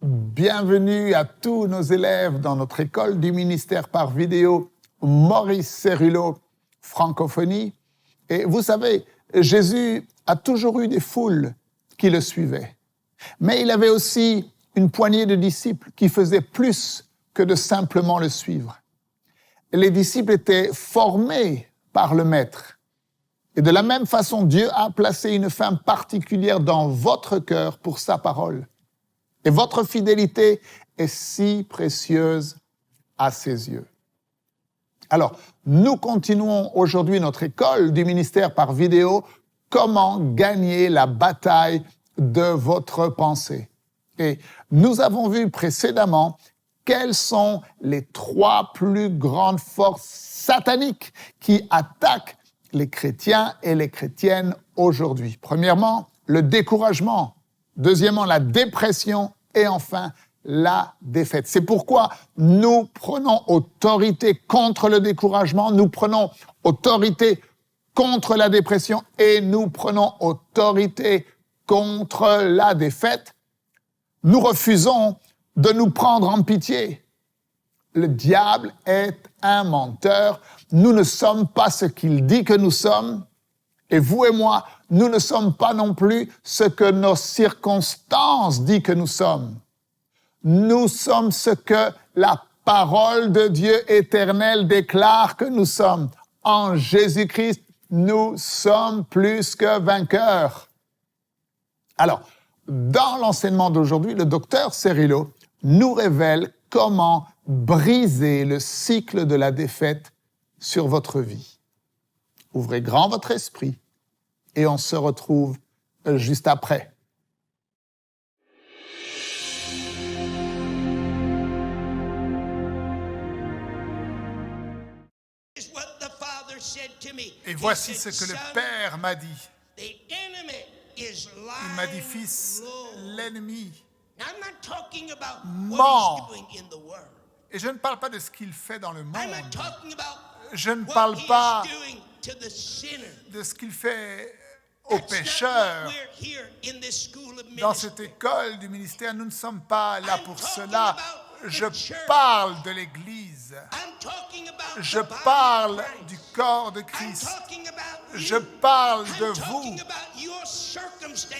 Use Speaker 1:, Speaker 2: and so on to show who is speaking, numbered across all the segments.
Speaker 1: Bienvenue à tous nos élèves dans notre école du ministère par vidéo Maurice Cérulo Francophonie. Et vous savez, Jésus a toujours eu des foules qui le suivaient. Mais il avait aussi une poignée de disciples qui faisaient plus que de simplement le suivre. Les disciples étaient formés par le Maître. Et de la même façon, Dieu a placé une fin particulière dans votre cœur pour sa parole. Et votre fidélité est si précieuse à ses yeux. Alors, nous continuons aujourd'hui notre école du ministère par vidéo, comment gagner la bataille de votre pensée. Et nous avons vu précédemment quelles sont les 3 plus grandes forces sataniques qui attaquent les chrétiens et les chrétiennes aujourd'hui. Premièrement, le découragement. Deuxièmement, la dépression. Et enfin, la défaite. C'est pourquoi nous prenons autorité contre le découragement, nous prenons autorité contre la dépression et nous prenons autorité contre la défaite. Nous refusons de nous prendre en pitié. Le diable est un menteur. Nous ne sommes pas ce qu'il dit que nous sommes. Et vous et moi, nous ne sommes pas non plus ce que nos circonstances disent que nous sommes. Nous sommes ce que la parole de Dieu éternel déclare que nous sommes. En Jésus-Christ, nous sommes plus que vainqueurs. Alors, dans l'enseignement d'aujourd'hui, le docteur Cérulo nous révèle comment briser le cycle de la défaite sur votre vie. Ouvrez grand votre esprit et on se retrouve juste après.
Speaker 2: Et voici ce que le Père m'a dit. Il m'a dit, fils, l'ennemi ment. Et je ne parle pas de ce qu'il fait dans le monde. Je ne parle pas de ce qu'il fait aux pécheurs. Dans cette école du ministère, nous ne sommes pas là pour cela. Je parle de l'Église. Je parle du corps de Christ. Je parle de vous.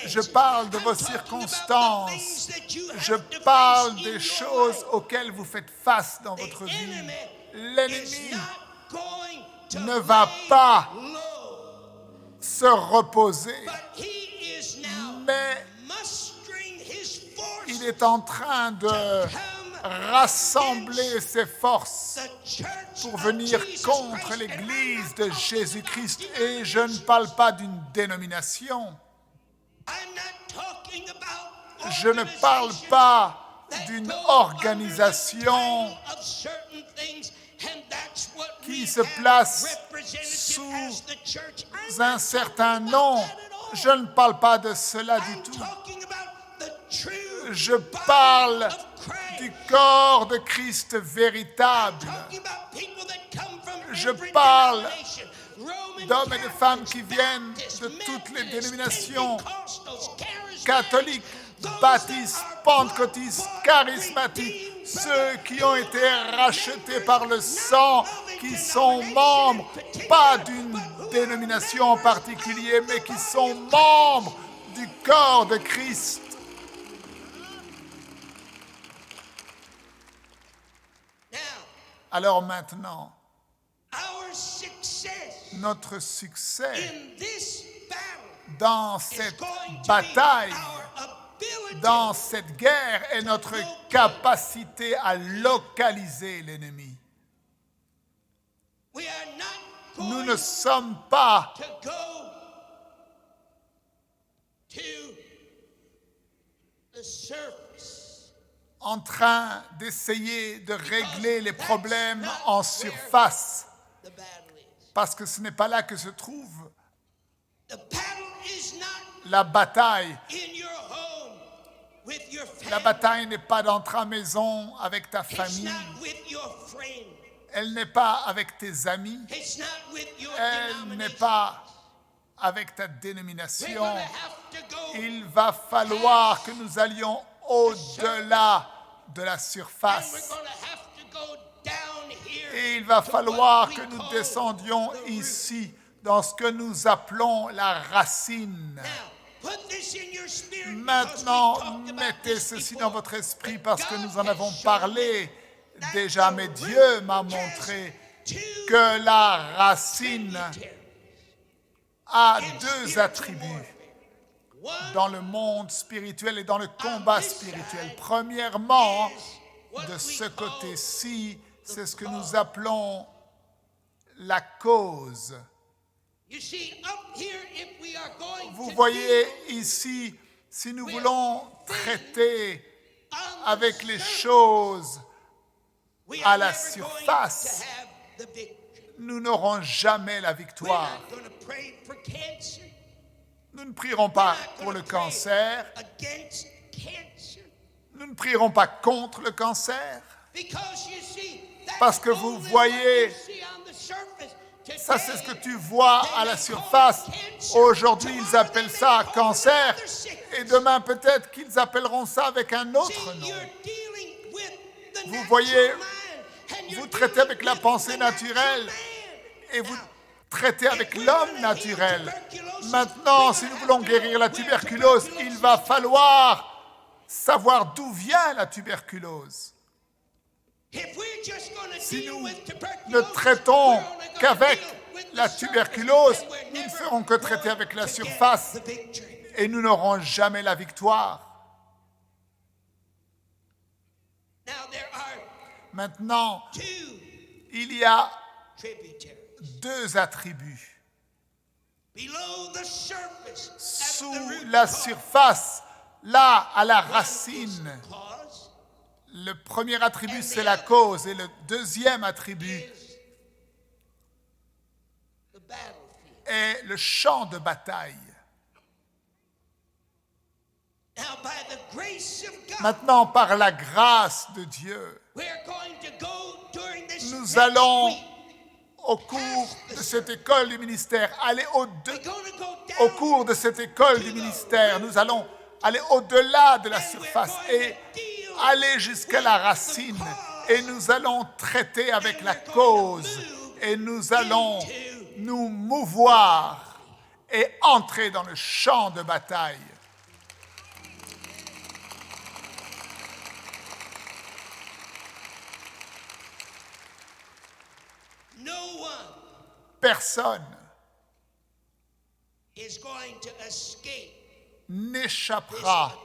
Speaker 2: Je parle de vos circonstances. Je parle des choses auxquelles vous faites face dans votre vie. L'ennemi ne va pas se reposer, mais il est en train de rassembler ses forces pour venir contre l'Église de Jésus-Christ. Et je ne parle pas d'une dénomination. Je ne parle pas d'une organisation qui se place sous un certain nom. Je ne parle pas de cela du tout. Je parle du corps de Christ véritable. Je parle d'hommes et de femmes qui viennent de toutes les dénominations, catholiques, baptistes, pentecôtistes, charismatiques, ceux qui ont été rachetés par le sang, qui sont membres, pas d'une dénomination en particulier, mais qui sont membres du corps de Christ. Alors maintenant, notre succès dans cette bataille, dans cette guerre, est notre capacité à localiser l'ennemi. Nous ne sommes pas en train d'essayer de régler les problèmes en surface, parce que ce n'est pas là que se trouve la bataille. La bataille n'est pas dans ta maison avec ta famille. Elle n'est pas avec tes amis. Elle n'est pas avec ta dénomination. Il va falloir que nous allions au-delà de la surface. Et il va falloir que nous descendions ici, dans ce que nous appelons la racine. Maintenant, mettez ceci dans votre esprit parce que nous en avons parlé déjà, mais Dieu m'a montré que la racine a deux attributs dans le monde spirituel et dans le combat spirituel. Premièrement, de ce côté-ci, c'est ce que nous appelons la cause. Vous voyez ici, si nous voulons traiter avec les choses à la surface, nous n'aurons jamais la victoire. Nous ne prierons pas pour le cancer. Nous ne prierons pas contre le cancer. Parce que vous voyez, ça c'est ce que tu vois à la surface. Aujourd'hui, ils appellent ça cancer. Et demain, peut-être qu'ils appelleront ça avec un autre nom. Vous voyez, vous traitez avec la pensée naturelle et vous traitez avec l'homme naturel. Maintenant, si nous voulons guérir la tuberculose, il va falloir savoir d'où vient la tuberculose. Si nous ne traitons qu'avec la tuberculose, nous ne ferons que traiter avec la surface et nous n'aurons jamais la victoire. Maintenant, il y a deux attributs. Sous la surface, là, à la racine, le premier attribut, c'est la cause, et le deuxième attribut est le champ de bataille. Maintenant, par la grâce de Dieu, nous allons, au cours de cette école du ministère, au cours de cette école du ministère, nous allons aller au-delà de la surface et aller jusqu'à la racine. Et nous allons traiter avec la cause. Et nous allons nous mouvoir et entrer dans le champ de bataille. Personne n'échappera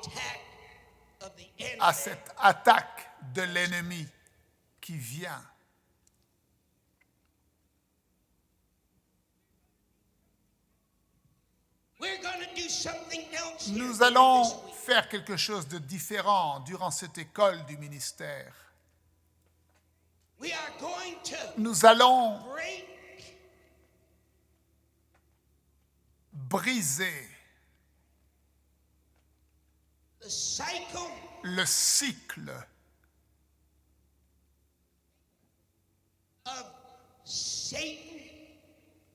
Speaker 2: à cette attaque de l'ennemi qui vient. Nous allons faire quelque chose de différent durant cette école du ministère. Nous allons briser le cycle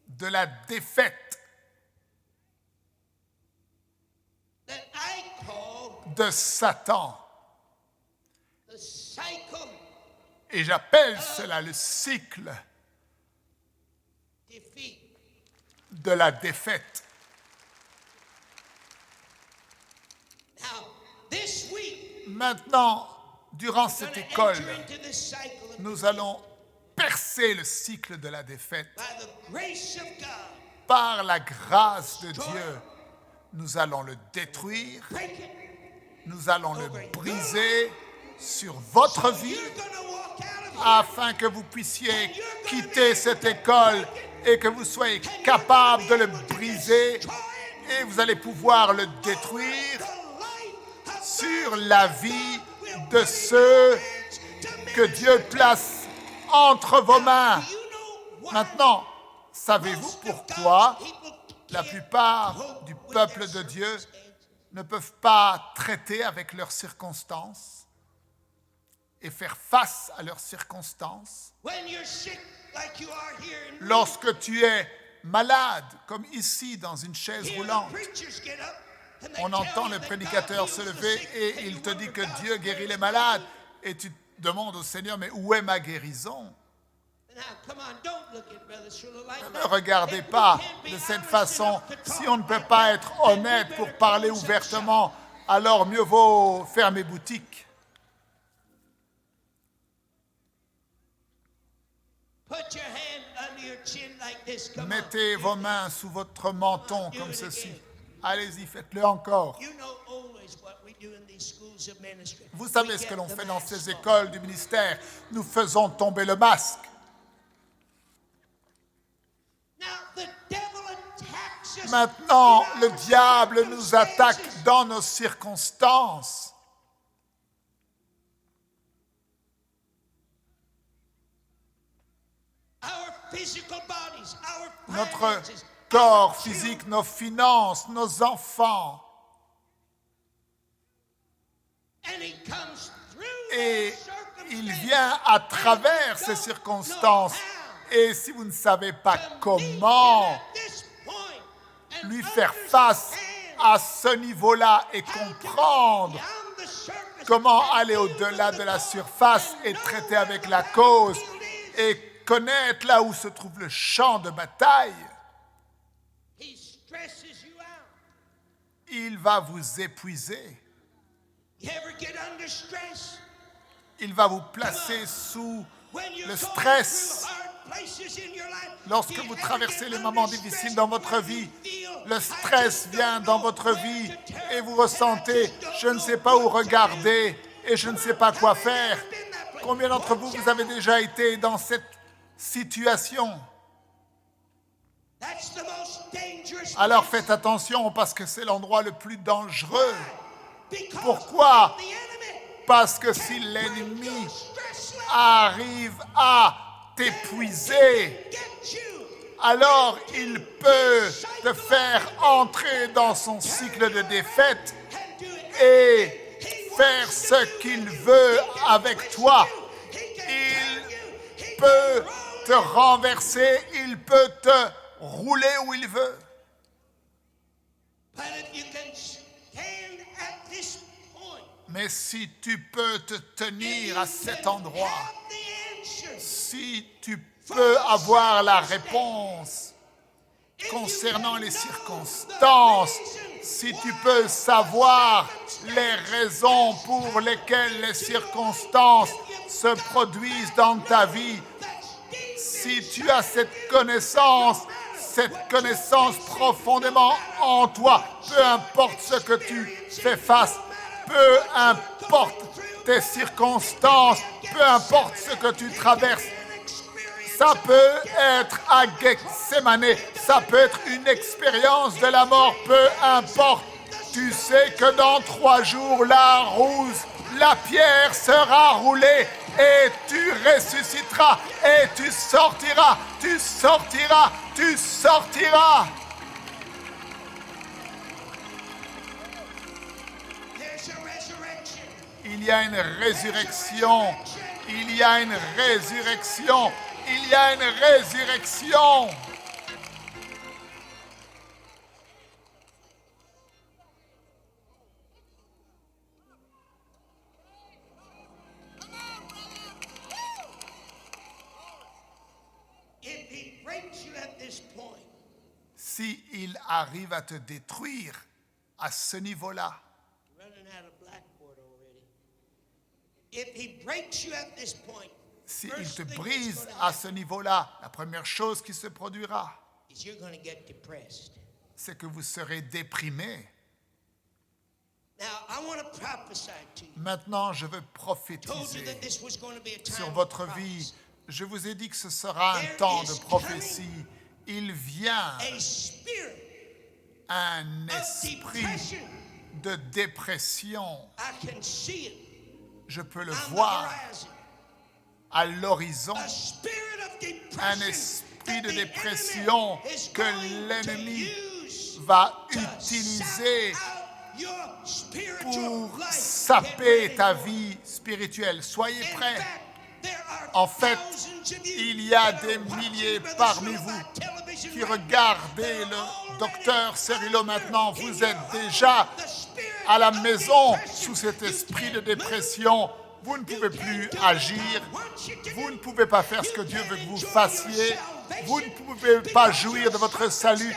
Speaker 2: de la défaite de Satan. Et j'appelle cela le cycle de la défaite. Maintenant, durant cette école, nous allons percer le cycle de la défaite. Par la grâce de Dieu, nous allons le détruire, nous allons le briser sur votre vie, afin que vous puissiez quitter cette école et que vous soyez capable de le briser, et vous allez pouvoir le détruire sur la vie de ceux que Dieu place entre vos mains. Maintenant, savez-vous pourquoi la plupart du peuple de Dieu ne peuvent pas traiter avec leurs circonstances et faire face à leurs circonstances? Lorsque tu es malade, comme ici dans une chaise roulante, On entend le prédicateur se lever et il te dit que Dieu guérit les malades. Et tu demandes au Seigneur, mais où est ma guérison? Ne me regardez pas de cette façon. Si on ne peut pas être honnête pour parler ouvertement, alors mieux vaut fermer boutique. Mettez vos mains sous votre menton comme ceci. Allez-y, faites-le encore. Vous savez ce que l'on fait dans ces écoles du ministère. Nous faisons tomber le masque. Maintenant, le diable nous attaque dans nos circonstances. Notre corps physique, nos finances, nos enfants. Et il vient à travers ces circonstances. Et si vous ne savez pas comment lui faire face à ce niveau-là et comprendre comment aller au-delà de la surface et traiter avec la cause et connaître là où se trouve le champ de bataille, il va vous épuiser. Il va vous placer sous le stress. Lorsque vous traversez les moments difficiles dans votre vie, le stress vient dans votre vie et vous ressentez « je ne sais pas où regarder et je ne sais pas quoi faire ». Combien d'entre vous, vous avez déjà été dans cette situation? Alors faites attention parce que c'est l'endroit le plus dangereux. Pourquoi? Parce que si l'ennemi arrive à t'épuiser, alors il peut te faire entrer dans son cycle de défaite et faire ce qu'il veut avec toi. Il peut te renverser, il peut te rouler où il veut. Mais si tu peux te tenir à cet endroit, si tu peux avoir la réponse concernant les circonstances, si tu peux savoir les raisons pour lesquelles les circonstances se produisent dans ta vie, si tu as cette connaissance profondément en toi, peu importe ce que tu fais face, peu importe tes circonstances, peu importe ce que tu traverses, ça peut être à Gethsémané, ça peut être une expérience de la mort, peu importe. Tu sais que dans 3 jours, la pierre sera roulée et tu ressusciteras et tu sortiras. Il y a une résurrection. Si il arrive à te détruire à ce niveau-là, s'il te brise à ce niveau-là, la première chose qui se produira, c'est que vous serez déprimé. Maintenant, je veux prophétiser sur votre vie. Je vous ai dit que ce sera un temps de prophétie. Il vient un esprit de dépression. Je peux le voir à l'horizon. Un esprit de dépression que l'ennemi va utiliser pour saper ta vie spirituelle. Soyez prêts. En fait, il y a des milliers parmi vous qui regardez le
Speaker 1: Docteur Cerullo, maintenant, vous êtes déjà à la maison sous cet esprit de dépression. Vous ne pouvez plus agir. Vous ne pouvez pas faire ce que Dieu veut que vous fassiez. Vous ne pouvez pas jouir de votre salut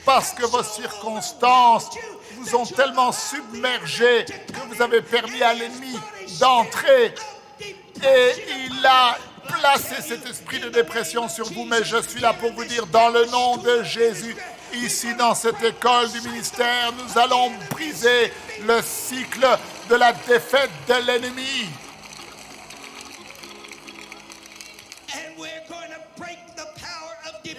Speaker 1: parce que vos circonstances vous ont tellement submergé que vous avez permis à l'ennemi d'entrer et il a placé cet esprit de dépression sur vous. Mais je suis là pour vous dire, dans le nom de Jésus, ici dans cette école du ministère, nous allons briser le cycle de la défaite de l'ennemi.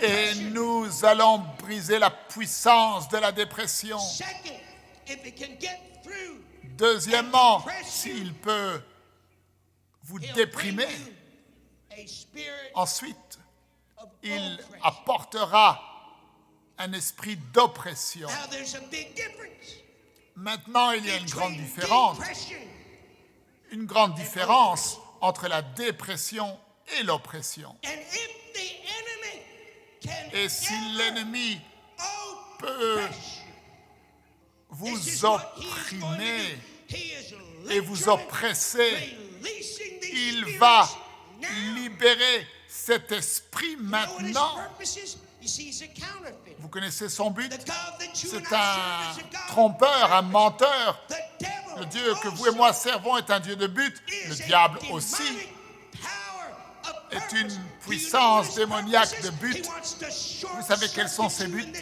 Speaker 1: Et nous allons briser la puissance de la dépression. Deuxièmement, s'il peut vous déprimer, ensuite, il apportera un esprit d'oppression. Maintenant, il y a une grande différence entre la dépression et l'oppression. Et si l'ennemi peut vous opprimer et vous oppresser, il va libérer cet esprit maintenant. Vous connaissez son but? C'est un trompeur, un menteur. Le Dieu que vous et moi servons est un Dieu de but. Le diable aussi est une puissance démoniaque de but. Vous savez quels sont ses buts?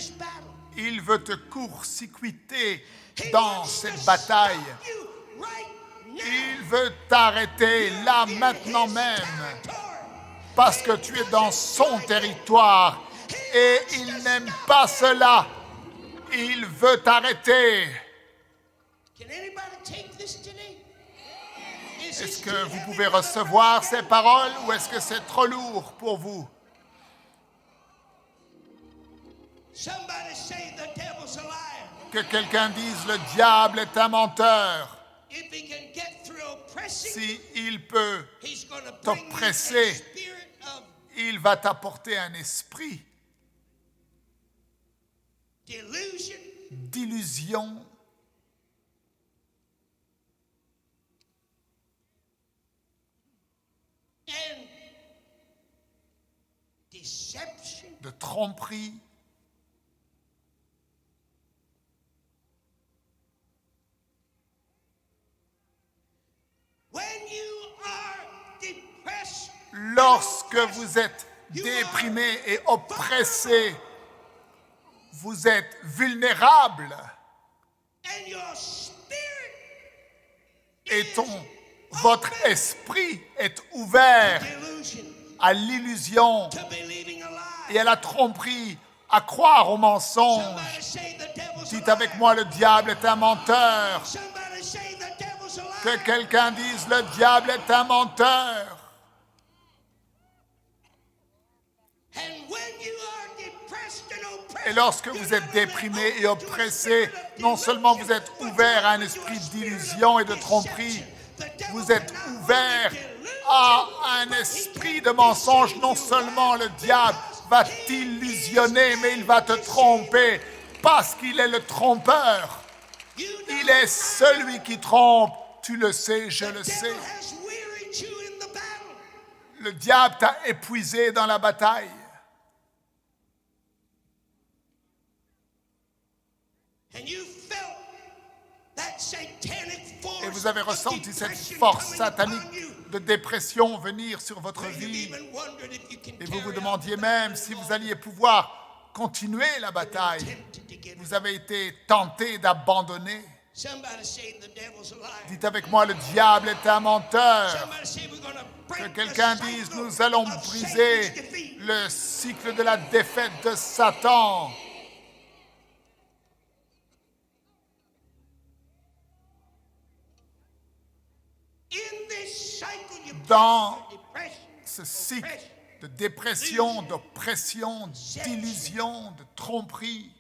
Speaker 1: Il veut te court-circuiter dans cette bataille. Il veut t'arrêter là, maintenant même, parce que tu es dans son territoire et il n'aime pas cela. Il veut t'arrêter. Est-ce que vous pouvez recevoir ces paroles ou est-ce que c'est trop lourd pour vous? Que quelqu'un dise le diable est un menteur. S'il peut t'oppresser, il va t'apporter un esprit d'illusion, de tromperie, lorsque vous êtes déprimé et oppressé, vous êtes vulnérable et votre esprit est ouvert à l'illusion et à la tromperie, à croire au mensonge. Dites avec moi, le diable est un menteur. Que quelqu'un dise, le diable est un menteur. Et lorsque vous êtes déprimé et oppressé, non seulement vous êtes ouvert à un esprit d'illusion et de tromperie, vous êtes ouvert à un esprit de mensonge. Non seulement le diable va t'illusionner, mais il va te tromper parce qu'il est le trompeur. Il est celui qui trompe. Tu le sais, je le sais. Le diable t'a épuisé dans la bataille. Et vous avez ressenti cette force satanique de dépression venir sur votre vie. Et vous vous demandiez même si vous alliez pouvoir continuer la bataille. Vous avez été tenté d'abandonner. Dites avec moi, le diable est un menteur. Que quelqu'un dise, nous allons briser le cycle de la défaite de Satan. Dans ce cycle de dépression, d'oppression, d'illusion, de tromperie,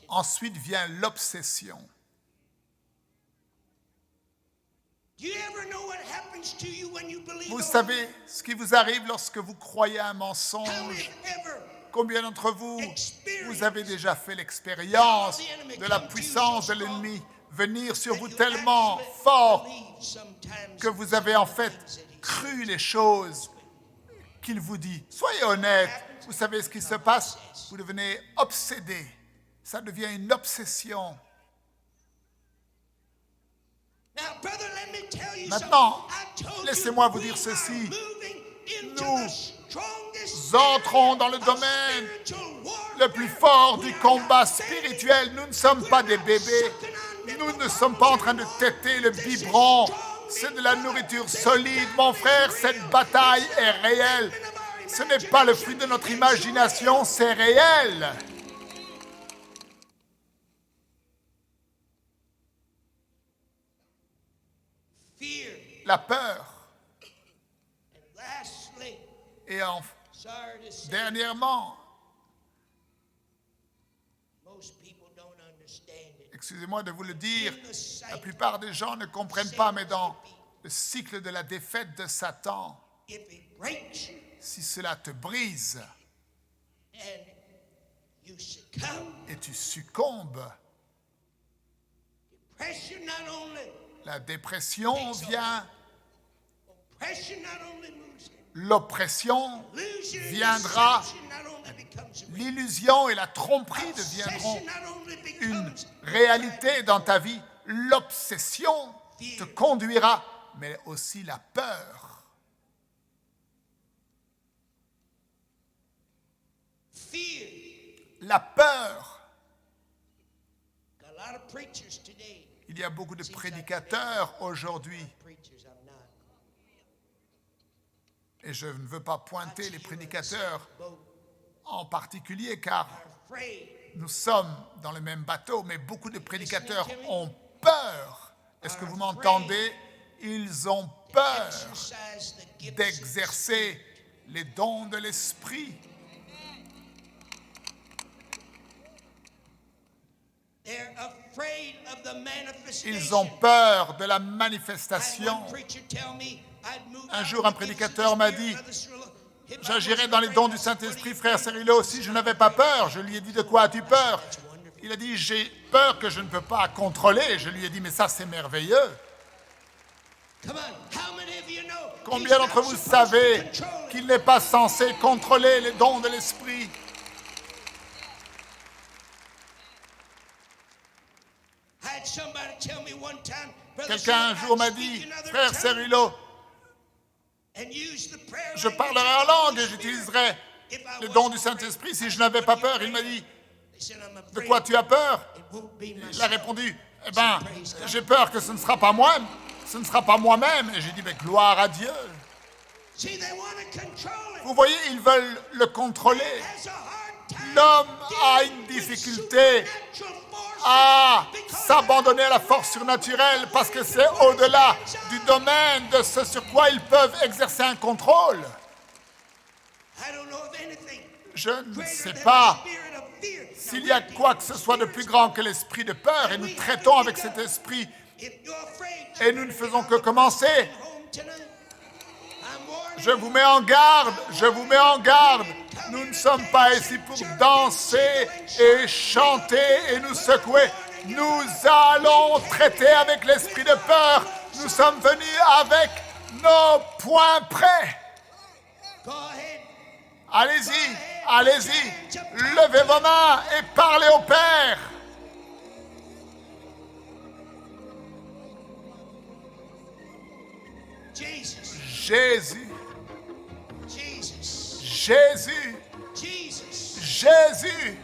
Speaker 1: ensuite vient l'obsession.
Speaker 2: Vous savez ce qui vous arrive lorsque vous croyez à un mensonge. Combien d'entre vous, vous avez déjà fait l'expérience de la puissance de l'ennemi venir sur vous tellement fort que vous avez en fait cru les choses qu'il vous dit. Soyez honnête, vous savez ce qui se passe? Vous devenez obsédé. Ça devient une obsession. Maintenant, laissez-moi vous dire ceci. Nous entrons dans le domaine le plus fort du combat spirituel. Nous ne sommes pas des bébés. Nous ne sommes pas en train de téter le biberon. C'est de la nourriture solide. Mon frère, cette bataille est réelle. Ce n'est pas le fruit de notre imagination, c'est réel. La peur. Et dernièrement, excusez-moi de vous le dire, la plupart des gens ne comprennent pas, mais dans le cycle de la défaite de Satan, si cela te brise et tu succombes, la dépression vient, l'oppression viendra, l'illusion et la tromperie deviendront une réalité dans ta vie. L'obsession te conduira, mais aussi la peur. La peur. Il y a beaucoup de prédicateurs aujourd'hui. Et je ne veux pas pointer les prédicateurs en particulier, car nous sommes dans le même bateau, mais beaucoup de prédicateurs ont peur. Est-ce que vous m'entendez? Ils ont peur d'exercer les dons de l'esprit. Ils ont peur de la manifestation. Un jour, un prédicateur m'a dit « J'agirais dans les dons du Saint-Esprit, frère Cirillo, si je n'avais pas peur. » Je lui ai dit « De quoi as-tu peur ?» Il a dit « J'ai peur que je ne peux pas contrôler. » Je lui ai dit « Mais ça, c'est merveilleux. » Combien d'entre vous savez qu'il n'est pas censé contrôler les dons de l'Esprit? Quelqu'un un jour m'a dit « Frère Cirillo, je parlerai en langue et j'utiliserai les dons du Saint-Esprit si je n'avais pas peur. » Il m'a dit « De quoi tu as peur ?» Il a répondu « Eh bien, j'ai peur que ce ne sera pas moi, ce ne sera pas moi-même. » Et j'ai dit « Gloire à Dieu. » Vous voyez, ils veulent le contrôler. L'homme a une difficulté à s'abandonner à la force surnaturelle parce que c'est au-delà du domaine de ce sur quoi ils peuvent exercer un contrôle. Je ne sais pas s'il y a quoi que ce soit de plus grand que l'esprit de peur, et nous traitons avec cet esprit et nous ne faisons que commencer. Je vous mets en garde, je vous mets en garde. Nous ne sommes pas ici pour danser et chanter et nous secouer. Nous allons traiter avec l'esprit de peur. Nous sommes venus avec nos poings prêts. Allez-y, allez-y. Levez vos mains et parlez au Père. Jésus. Jésus, Jésus,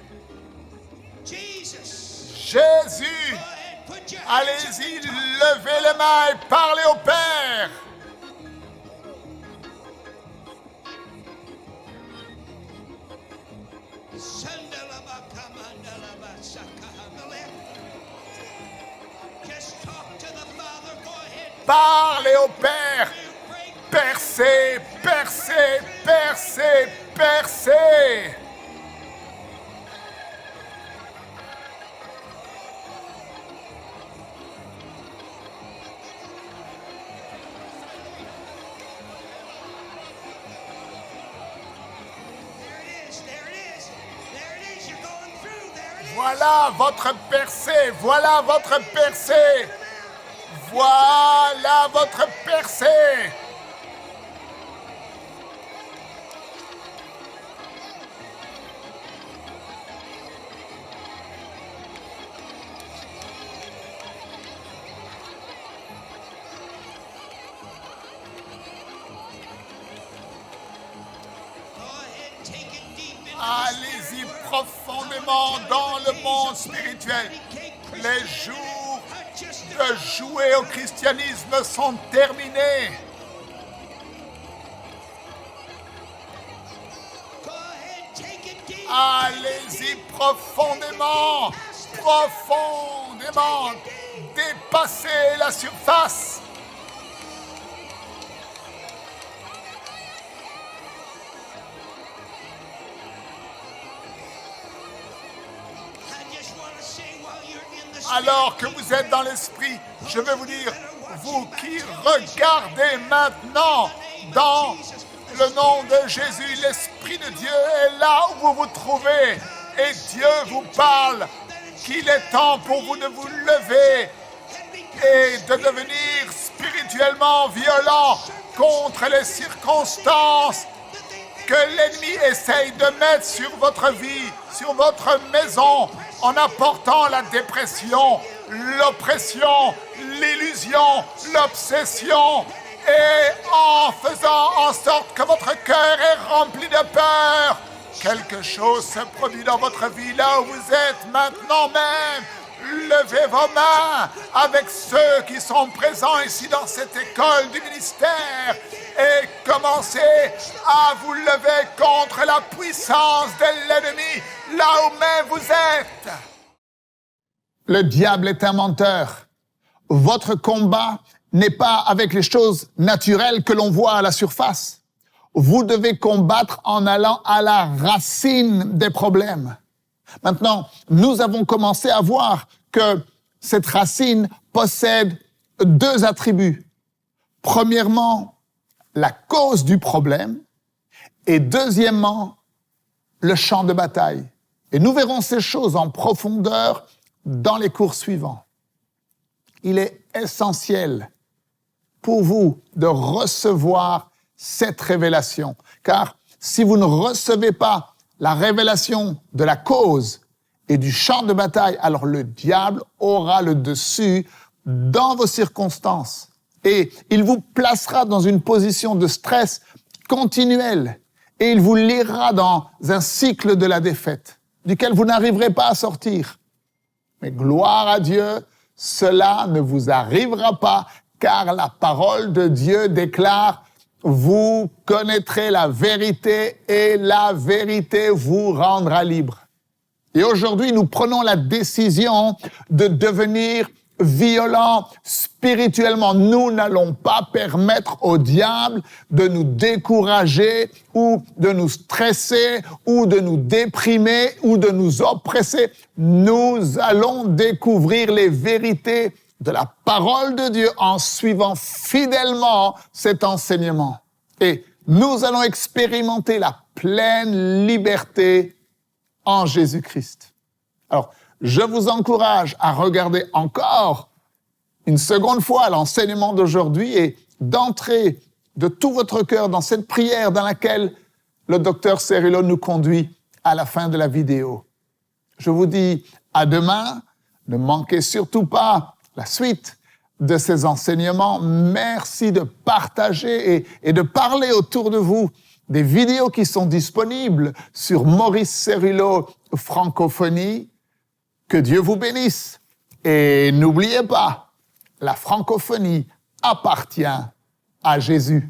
Speaker 2: Jésus, allez-y, levez les mains et parlez au Père. Parlez au Père. Percez, percez, percez, percez. Voilà votre percée, voilà votre percée. Voilà votre percée. Allez-y profondément dans le monde spirituel. Les jours de jouer au christianisme sont terminés. Allez-y profondément, profondément. Dépassez la surface. Alors que vous êtes dans l'esprit, je vais vous dire, vous qui regardez maintenant dans le nom de Jésus, l'Esprit de Dieu est là où vous vous trouvez et Dieu vous parle qu'il est temps pour vous de vous lever et de devenir spirituellement violent contre les circonstances que l'ennemi essaye de mettre sur votre vie, sur votre maison, en apportant la dépression, l'oppression, l'illusion, l'obsession, et en faisant en sorte que votre cœur est rempli de peur. Quelque chose se produit dans votre vie là où vous êtes maintenant même. Levez vos mains avec ceux qui sont présents ici dans cette école du ministère et commencez à vous lever contre la puissance de l'ennemi là où même vous êtes.
Speaker 1: Le diable est un menteur. Votre combat n'est pas avec les choses naturelles que l'on voit à la surface. Vous devez combattre en allant à la racine des problèmes. Maintenant, nous avons commencé à voir que cette racine possède deux attributs. Premièrement, la cause du problème et deuxièmement, le champ de bataille. Et nous verrons ces choses en profondeur dans les cours suivants. Il est essentiel pour vous de recevoir cette révélation, car si vous ne recevez pas la révélation de la cause et du champ de bataille, alors le diable aura le dessus dans vos circonstances et il vous placera dans une position de stress continuel et il vous liera dans un cycle de la défaite duquel vous n'arriverez pas à sortir. Mais gloire à Dieu, cela ne vous arrivera pas car la parole de Dieu déclare « Vous connaîtrez la vérité et la vérité vous rendra libre ». Et aujourd'hui, nous prenons la décision de devenir violents spirituellement. Nous n'allons pas permettre au diable de nous décourager ou de nous stresser ou de nous déprimer ou de nous oppresser. Nous allons découvrir les vérités de la parole de Dieu en suivant fidèlement cet enseignement. Et nous allons expérimenter la pleine liberté en Jésus-Christ. Alors, je vous encourage à regarder encore une seconde fois l'enseignement d'aujourd'hui et d'entrer de tout votre cœur dans cette prière dans laquelle le docteur Cerullo nous conduit à la fin de la vidéo. Je vous dis à demain. Ne manquez surtout pas la suite de ces enseignements. Merci de partager et de parler autour de vous des vidéos qui sont disponibles sur Maurice Cerullo Francophonie. Que Dieu vous bénisse. Et n'oubliez pas, la francophonie appartient à Jésus.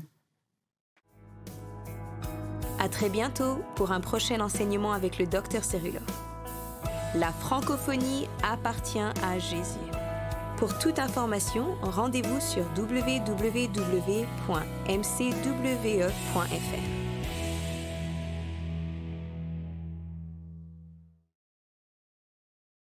Speaker 3: À très bientôt pour un prochain enseignement avec le Dr Cerullo. La francophonie appartient à Jésus. Pour toute information, rendez-vous sur www.mcwe.fr.